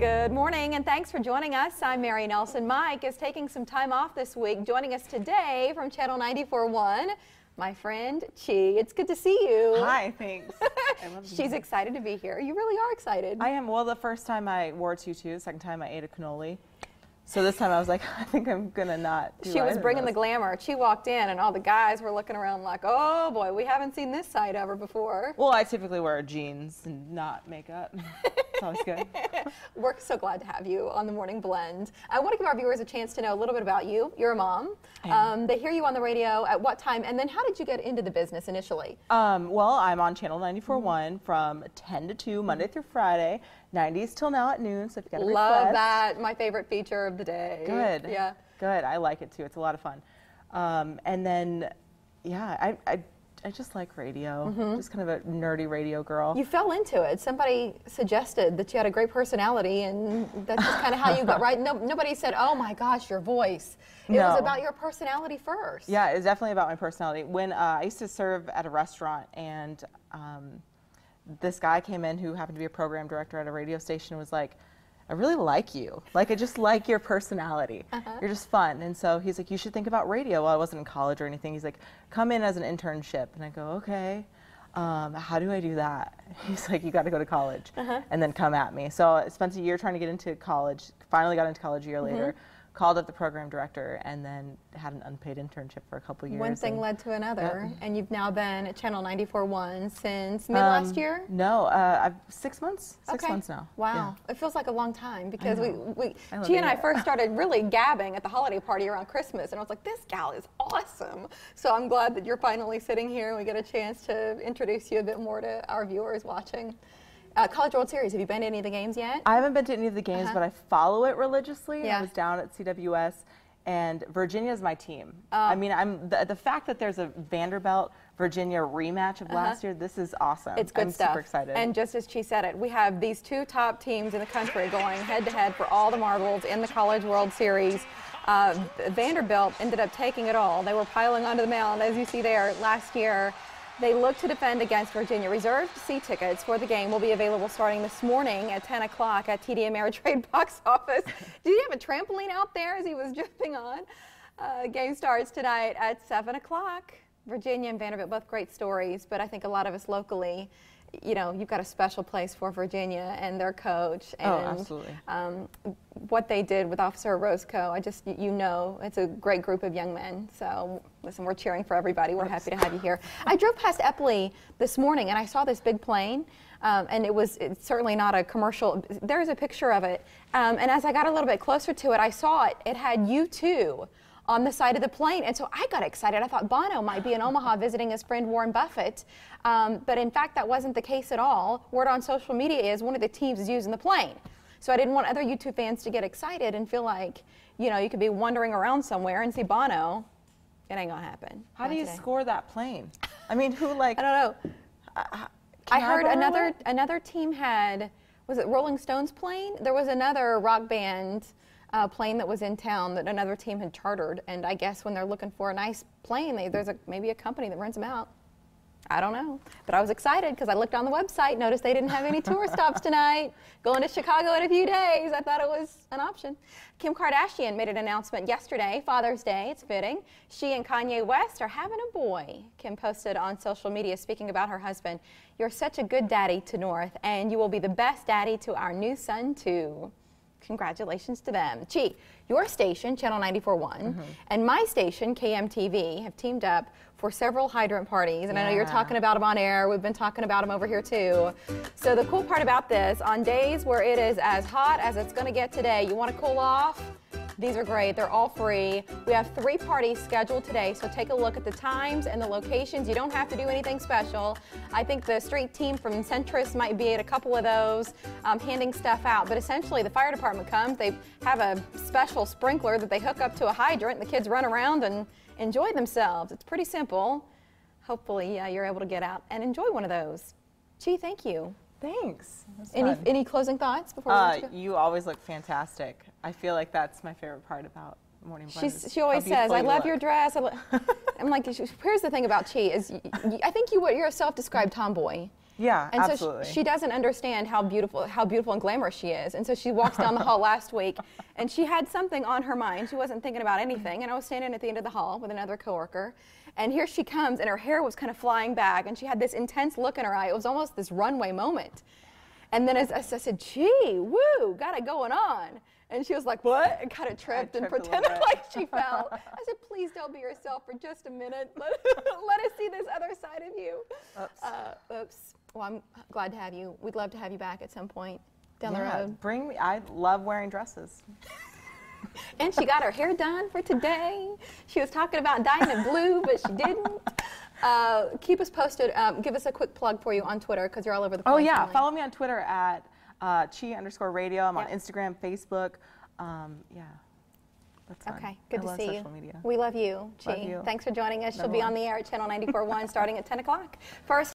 Good morning and thanks for joining us. I'm Mary Nelson. Mike is taking some time off this week. Joining us today from Channel 94.1, my friend Chi. It's good to see you. Hi, thanks. She's excited to be here. You really are excited. I am. Well, the first time I wore a tutu, the second time I ate a cannoli. So this time I was like, I think I'm going to not do She was bringing the glamour. She walked in and all the guys were looking around like, oh boy, we haven't seen this side of her before. Well, I typically wear jeans and not makeup. It's always good. We're so glad to have you on the Morning Blend. I want to give our viewers a chance to know a little bit about you. You're a mom. They hear you on the radio at what time, and then how did you get into the business initially? Well, I'm on Channel 94.1 from 10 to 2, Monday through Friday, 90s till now at noon, so if you got a request. Love that. My favorite feature of the day. Good. Yeah. Good. I like it too. It's a lot of fun. And then, yeah, I just like radio. Just kind of a nerdy radio girl. You fell into it. Somebody suggested that you had a great personality, and that's just kind of how you got right. Nobody said, "Oh my gosh, your voice." It was about your personality first. Yeah, it's definitely about my personality. When I used to serve at a restaurant, and this guy came in who happened to be a program director at a radio station, was like, I really like you. Like, I just like your personality. You're just fun. And so he's like, you should think about radio. Well, I wasn't in college or anything. He's like, come in as an internship. And I go, okay. How do I do that? He's like, you got to go to college and then come at me. So I spent a year trying to get into college, finally got into college a year later. Called up the program director and then had an unpaid internship for a couple years. One thing led to another, and you've now been at Channel 94.1 since mid last year? No, I've 6 months. 6 months now. Wow. Yeah. It feels like a long time because G and I first started really gabbing at the holiday party around Christmas, and I was like, this gal is awesome. So I'm glad that you're finally sitting here and we get a chance to introduce you a bit more to our viewers watching. College World Series, have you been to any of the games yet? I haven't been to any of the games, but I follow it religiously. Yeah. I was down at CWS, and Virginia's my team. I mean, the fact that there's a Vanderbilt-Virginia rematch of last year, this is awesome. It's good stuff. I'm super excited. And just as she said it, we have these two top teams in the country going head-to-head for all the marbles in the College World Series. Vanderbilt ended up taking it all. They were piling onto the mound, as you see there, last year. They look to defend against Virginia. Reserved seat tickets for the game will be available starting this morning at 10 o'clock at TD Ameritrade box office. Did you have a trampoline out there as he was jumping on? Game starts tonight at 7 o'clock. Virginia and Vanderbilt, both great stories, but I think a lot of us locally, you know, you've got a special place for Virginia and their coach. And, absolutely. What they did with Officer Roscoe, you know, it's a great group of young men. So, listen, we're cheering for everybody. We're happy to have you here. I drove past Epley this morning and I saw this big plane, and it's certainly not a commercial. There's a picture of it, and as I got a little bit closer to it, I saw it had U2 on the side of the plane, and so I got excited. I thought Bono might be in Omaha visiting his friend Warren Buffett, but in fact that wasn't the case at all. Word on social media is one of the teams is using the plane. So I didn't want other U2 fans to get excited and feel like, you know, you could be wandering around somewhere and see Bono. It ain't gonna happen. How do you score that plane? I mean, who like? I don't know. I heard another team had, was it Rolling Stones plane? There was another rock band plane that was in town that another team had chartered, and I guess when they're looking for a nice plane, there's maybe a company that rents them out. I don't know, but I was excited because I looked on the website, noticed they didn't have any tour stops tonight. Going to Chicago in a few days, I thought it was an option. Kim Kardashian made an announcement yesterday, Father's Day, it's fitting. She and Kanye West are having a boy. Kim posted on social media speaking about her husband. You're such a good daddy to North, and you will be the best daddy to our new son, too. Congratulations to them. Chi, your station, Channel 94.1, and my station, KMTV, have teamed up for several hydrant parties, and I know you're talking about them on air. We've been talking about them over here too. So the cool part about this, on days where it is as hot as it's going to get today, you want to cool off? These are great. They're all free. We have 3 parties scheduled today, so take a look at the times and the locations. You don't have to do anything special. I think the street team from Centris might be at a couple of those, handing stuff out. But essentially, the fire department comes. They have a special sprinkler that they hook up to a hydrant, and the kids run around and enjoy themselves. It's pretty simple. Hopefully, you're able to get out and enjoy one of those. Chi, thank you. Thanks. Any closing thoughts before we let you go? You always look fantastic. I feel like that's my favorite part about Morning Blend. She always says, "I love your dress." I'm like, here's the thing about Chi is, I think you're a self-described tomboy. Yeah, and absolutely. so she doesn't understand how beautiful and glamorous she is. And so she walks down the hall last week, and she had something on her mind. She wasn't thinking about anything. And I was standing at the end of the hall with another coworker, and here she comes, and her hair was kind of flying back, and she had this intense look in her eye. It was almost this runway moment. And then as I said, gee, woo, got it going on. And she was like, what? And kind of tripped and pretended like she fell. I said, please don't be yourself for just a minute. Let us see this other side of you. Oops. Oops. Well, I'm glad to have you. We'd love to have you back at some point down the road. Bring me. I love wearing dresses. And she got her hair done for today. She was talking about dyeing it blue, but she didn't. Keep us posted. Give us a quick plug for you on Twitter, because you're all over the place. Oh, yeah. Emily. Follow me on Twitter at chi_radio. I'm on Instagram, Facebook. Yeah. That's fun. Okay, good to see you. Social media. We love you, Chi. Love you. Thanks for joining us. She'll Number be on one. the air at Channel 94.1 starting at 10 o'clock. First.